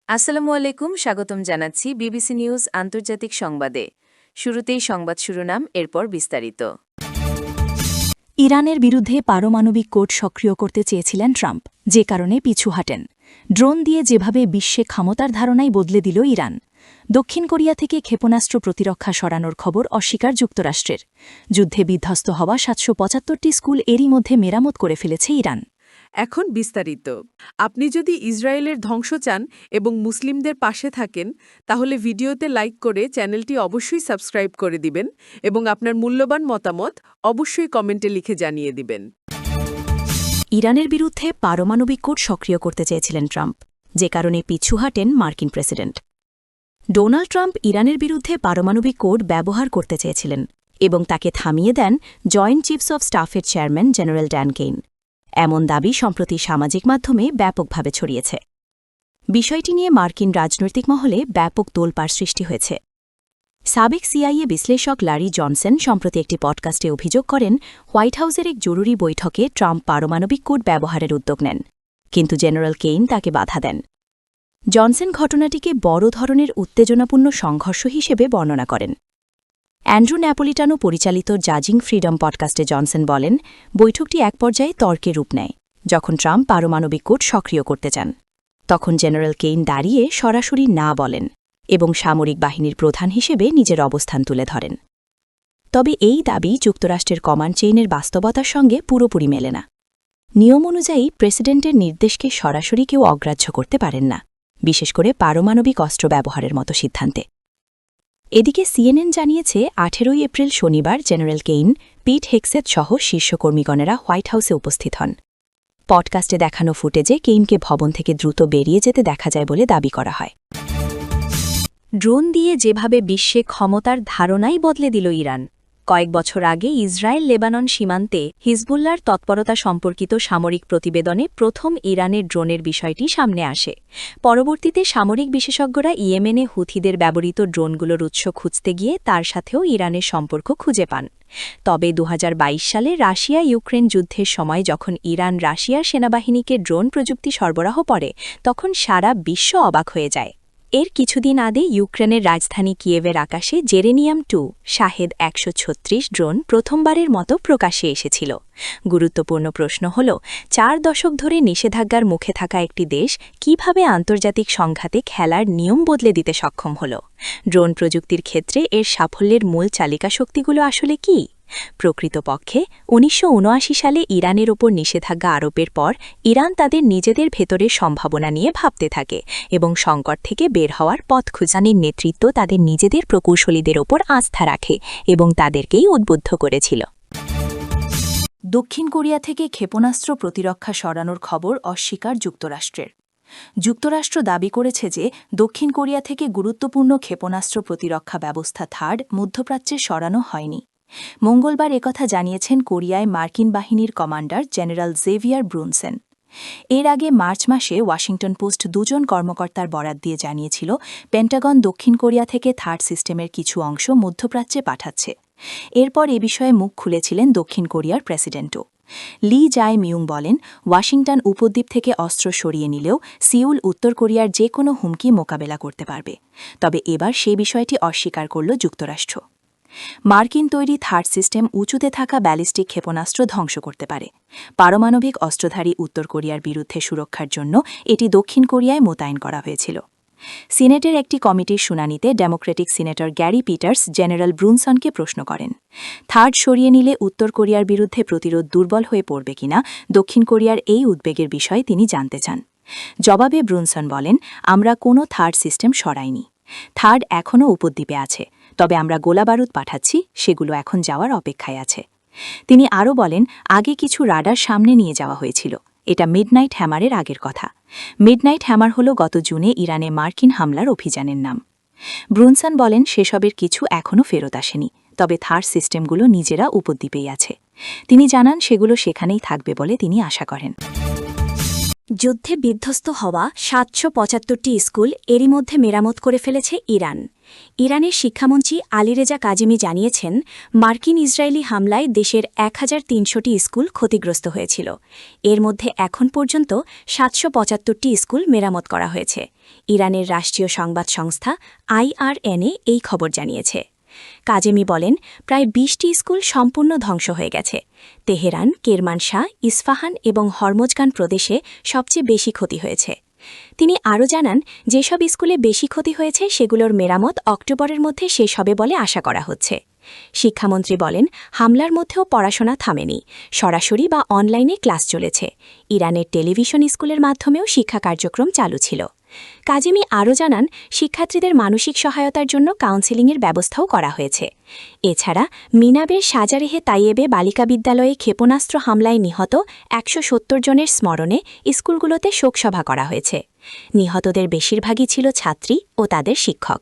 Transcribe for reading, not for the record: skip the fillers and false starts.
আসসালামু আলাইকুম, স্বাগতম জানাচ্ছি বিবিসি নিউজ আন্তর্জাতিক সংবাদে। শুরুতেই সংবাদ শিরোনাম, এরপর বিস্তারিত। ইরানের বিরুদ্ধে পারমাণবিক কোড সক্রিয় করতে চেয়েছিলেন ট্রাম্প, যে কারণে পিছু হাঁটেন। ড্রোন দিয়ে যেভাবে বিশ্বে ক্ষমতার ধারণাই বদলে দিল ইরান। দক্ষিণ কোরিয়া থেকে ক্ষেপণাস্ত্র প্রতিরক্ষা সরানোর খবর অস্বীকার যুক্তরাষ্ট্রের। যুদ্ধে বিধ্বস্ত হওয়া ৭৭৫টি স্কুল এরই মধ্যে মেরামত করে ফেলেছে ইরান। এখন বিস্তারিত। আপনি যদি ইসরায়েলের ধ্বংস চান এবং মুসলিমদের পাশে থাকেন, তাহলে ভিডিওতে লাইক করে চ্যানেলটি অবশ্যই সাবস্ক্রাইব করে দিবেন এবং আপনার মূল্যবান মতামত অবশ্যই কমেন্টে লিখে জানিয়ে দিবেন। ইরানের বিরুদ্ধে পারমাণবিক কোড সক্রিয় করতে চেয়েছিলেন ট্রাম্প, যে কারণে পিছু হাঁটেন মার্কিন প্রেসিডেন্ট। ডোনাল্ড ট্রাম্প ইরানের বিরুদ্ধে পারমাণবিক কোড ব্যবহার করতে চেয়েছিলেন এবং তাকে থামিয়ে দেন জয়েন্ট চিফস অব স্টাফের চেয়ারম্যান জেনারেল ড্যান কেইন। এমন দাবি সম্প্রতি সামাজিক মাধ্যমে ব্যাপকভাবে ছড়িয়েছে। বিষয়টি নিয়ে মার্কিন রাজনৈতিক মহলে ব্যাপক তোলপাড় সৃষ্টি হয়েছে। সাবেক সিআইএ বিশ্লেষক লারি জনসন সম্প্রতি একটি পডকাস্টে অভিযোগ করেন, হোয়াইট হাউসের এক জরুরি বৈঠকে ট্রাম্প পারমাণবিক কোড ব্যবহারের উদ্যোগ নেন, কিন্তু জেনারেল কেইন তাকে বাধা দেন। জনসন ঘটনাটিকে বড় ধরনের উত্তেজনাপূর্ণ সংঘর্ষ হিসেবে বর্ণনা করেন। অ্যান্ড্রু ন্যাপোলিটানো পরিচালিত জাজিং ফ্রিডম পডকাস্টে জনসন বলেন, বৈঠকটি এক পর্যায়ে তর্কে রূপ নেয়। যখন ট্রাম্প পারমাণবিক কোড সক্রিয় করতে চান, তখন জেনারেল কেইন দাঁড়িয়ে সরাসরি না বলেন এবং সামরিক বাহিনীর প্রধান হিসেবে নিজের অবস্থান তুলে ধরেন। তবে এই দাবি যুক্তরাষ্ট্রের কমান্ড চেইনের বাস্তবতার সঙ্গে পুরোপুরি মেলে না। নিয়ম অনুযায়ী প্রেসিডেন্টের নির্দেশকে সরাসরি কেউ অগ্রাহ্য করতে পারেন না, বিশেষ করে পারমাণবিক অস্ত্র ব্যবহারের মতো সিদ্ধান্তে। এদিকে সিএনএন জানিয়েছে, ১৮ এপ্রিল শনিবার জেনারেল কেইন, পিট হেক্সেথ সহ শীর্ষকর্মীগণেরা হোয়াইট হাউসে উপস্থিত হন। পডকাস্টে দেখানো ফুটেজে কেইনকে ভবন থেকে দ্রুত বেরিয়ে যেতে দেখা যায় বলে দাবি করা হয়। ড্রোন দিয়ে যেভাবে বিশ্বে ক্ষমতার ধারণাই বদলে দিল ইরান। কয়েক বছর আগে ইসরায়েল লেবানন সীমান্তে হিজবুল্লাহর তৎপরতা সম্পর্কিত সামরিক প্রতিবেদনে প্রথম ইরানের ড্রোনের বিষয়টি সামনে আসে। পরবর্তীতে সামরিক বিশেষজ্ঞরা ইয়েমেনে হুথিদের ব্যবহৃত ড্রোনগুলোর উৎস খুঁজতে গিয়ে তার সাথেও ইরানের সম্পর্ক খুঁজে পান। তবে ২০২২ সালে রাশিয়া ইউক্রেন যুদ্ধের সময় যখন ইরান রাশিয়ার সেনাবাহিনীকে ড্রোন প্রযুক্তি সরবরাহ করে, তখন সারা বিশ্ব অবাক হয়ে যায়। এর কিছুদিন আগে ইউক্রেনের রাজধানী কিয়েভের আকাশে জেরেনিয়াম-2 শাহেদ ১৩৬ ড্রোন প্রথমবারের মতো প্রকাশ্যে এসেছিল। গুরুত্বপূর্ণ প্রশ্ন হল, ৪ দশক ধরে নিষেধাজ্ঞার মুখে থাকা একটি দেশ কিভাবে আন্তর্জাতিক সংঘাতে খেলার নিয়ম বদলে দিতে সক্ষম হল? ড্রোন প্রযুক্তির ক্ষেত্রে এর সাফল্যের মূল চালিকা শক্তিগুলো আসলে কী? প্রকৃতপক্ষে ১৯৭৯ সালে ইরানের ওপর নিষেধাজ্ঞা আরোপের পর ইরান তাদের নিজেদের ভেতরের সম্ভাবনা নিয়ে ভাবতে থাকে এবং সংকট থেকে বের হওয়ার পথ খুঁজানির নেতৃত্ব তাদের নিজেদের প্রকৌশলীদের ওপর আস্থা রাখে এবং তাদেরকেই উদ্বুদ্ধ করেছিল। দক্ষিণ কোরিয়া থেকে ক্ষেপণাস্ত্র প্রতিরক্ষা সরানোর খবর অস্বীকার যুক্তরাষ্ট্রের। যুক্তরাষ্ট্র দাবি করেছে যে দক্ষিণ কোরিয়া থেকে গুরুত্বপূর্ণ ক্ষেপণাস্ত্র প্রতিরক্ষা ব্যবস্থা থার্ড মধ্যপ্রাচ্যে সরানো হয়নি। মঙ্গলবার একথা জানিয়েছেন কোরিয়ায় মার্কিন বাহিনীর কমান্ডার জেনারেল জেভিয়ার ব্রুনসেন। এর আগে মার্চ মাসে ওয়াশিংটন পোস্ট দুজন কর্মকর্তার বরাত দিয়ে জানিয়েছিল, পেন্টাগন দক্ষিণ কোরিয়া থেকে থার্ড সিস্টেমের কিছু অংশ মধ্যপ্রাচ্যে পাঠাচ্ছে। এরপর এ বিষয়ে মুখ খুলেছিলেন দক্ষিণ কোরিয়ার প্রেসিডেন্টও। লি জাই মিউং বলেন, ওয়াশিংটন উপদ্বীপ থেকে অস্ত্র সরিয়ে নিলেও সিউল উত্তর কোরিয়ার যে কোনো হুমকি মোকাবেলা করতে পারবে। তবে এবার সে বিষয়টি অস্বীকার করল যুক্তরাষ্ট্র। মার্কিন তৈরি থার্ড সিস্টেম উঁচুতে থাকা ব্যালিস্টিক ক্ষেপণাস্ত্র ধ্বংস করতে পারে। পারমাণবিক অস্ত্রধারী উত্তর কোরিয়ার বিরুদ্ধে সুরক্ষার জন্য এটি দক্ষিণ কোরিয়ায় মোতায়েন করা হয়েছিল। সিনেটের একটি কমিটির শুনানিতে Democratic senator Gary Peters general ব্রুনসনকে প্রশ্ন করেন, থার্ড সরিয়ে নিলে উত্তর কোরিয়ার বিরুদ্ধে প্রতিরোধ দুর্বল হয়ে পড়বে কিনা দক্ষিণ কোরিয়ার এই উদ্বেগের বিষয়ে তিনি জানতে চান। জবাবে ব্রুনসন বলেন, আমরা কোনো থার্ড সিস্টেম সরাইনি। থার্ড এখনও উপদ্বীপে আছে, তবে আমরা গোলাবারুদ পাঠাচ্ছি, সেগুলো এখন যাওয়ার অপেক্ষায় আছে। তিনি আরও বলেন, আগে কিছু রাডার সামনে নিয়ে যাওয়া হয়েছিল। এটা মিডনাইট হ্যামারের আগের কথা। মিডনাইট হ্যামার হল গত জুনে ইরানে মার্কিন হামলার অভিযানের নাম। ব্রুনসন বলেন, সেসবের কিছু এখনও ফেরত আসেনি, তবে থার্ড সিস্টেমগুলো নিজেরা উপদ্বীপেই আছে। তিনি জানান, সেগুলো সেখানেই থাকবে বলে তিনি আশা করেন। যুদ্ধে বিধ্বস্ত হওয়া ৭৭৫টি স্কুল এরই মধ্যে মেরামত করে ফেলেছে ইরান। ইরানের শিক্ষামন্ত্রী আলীরেজা কাজেমি জানিয়েছেন, মার্কিন ইসরায়েলি হামলায় দেশের ১৩০০টি স্কুল ক্ষতিগ্রস্ত হয়েছিল। এর মধ্যে এখন পর্যন্ত ৭৭৫টি স্কুল মেরামত করা হয়েছে। ইরানের রাষ্ট্রীয় সংবাদ সংস্থা IRNA এই খবর জানিয়েছে। কাজেমি বলেন, প্রায় ২০টি স্কুল সম্পূর্ণ ধ্বংস হয়ে গেছে। তেহরান, কেরমানশাহ, ইস্পাহান এবং হরমোজগান প্রদেশে সবচেয়ে বেশি ক্ষতি হয়েছে। তিনি আরও জানান, যেসব স্কুলে বেশি ক্ষতি হয়েছে সেগুলোর মেরামত অক্টোবরের মধ্যে শেষ হবে বলে আশা করা হচ্ছে। শিক্ষামন্ত্রী বলেন, হামলার মধ্যেও পড়াশোনা থামেনি, সরাসরি বা অনলাইনে ক্লাস চলেছে। ইরানের টেলিভিশন স্কুলের মাধ্যমেও শিক্ষা কার্যক্রম চালু ছিল। কাজেমি আরও জানান, শিক্ষার্থীদের মানসিক সহায়তার জন্য কাউন্সেলিংয়ের ব্যবস্থাও করা হয়েছে। এছাড়া মিনাবের সাজারেহে তাইয়েবে বালিকা বিদ্যালয়ে ক্ষেপণাস্ত্র হামলায় নিহত ১৭০ জনের স্মরণে স্কুলগুলোতে শোকসভা করা হয়েছে। নিহতদের বেশিরভাগই ছিল ছাত্রী ও তাদের শিক্ষক।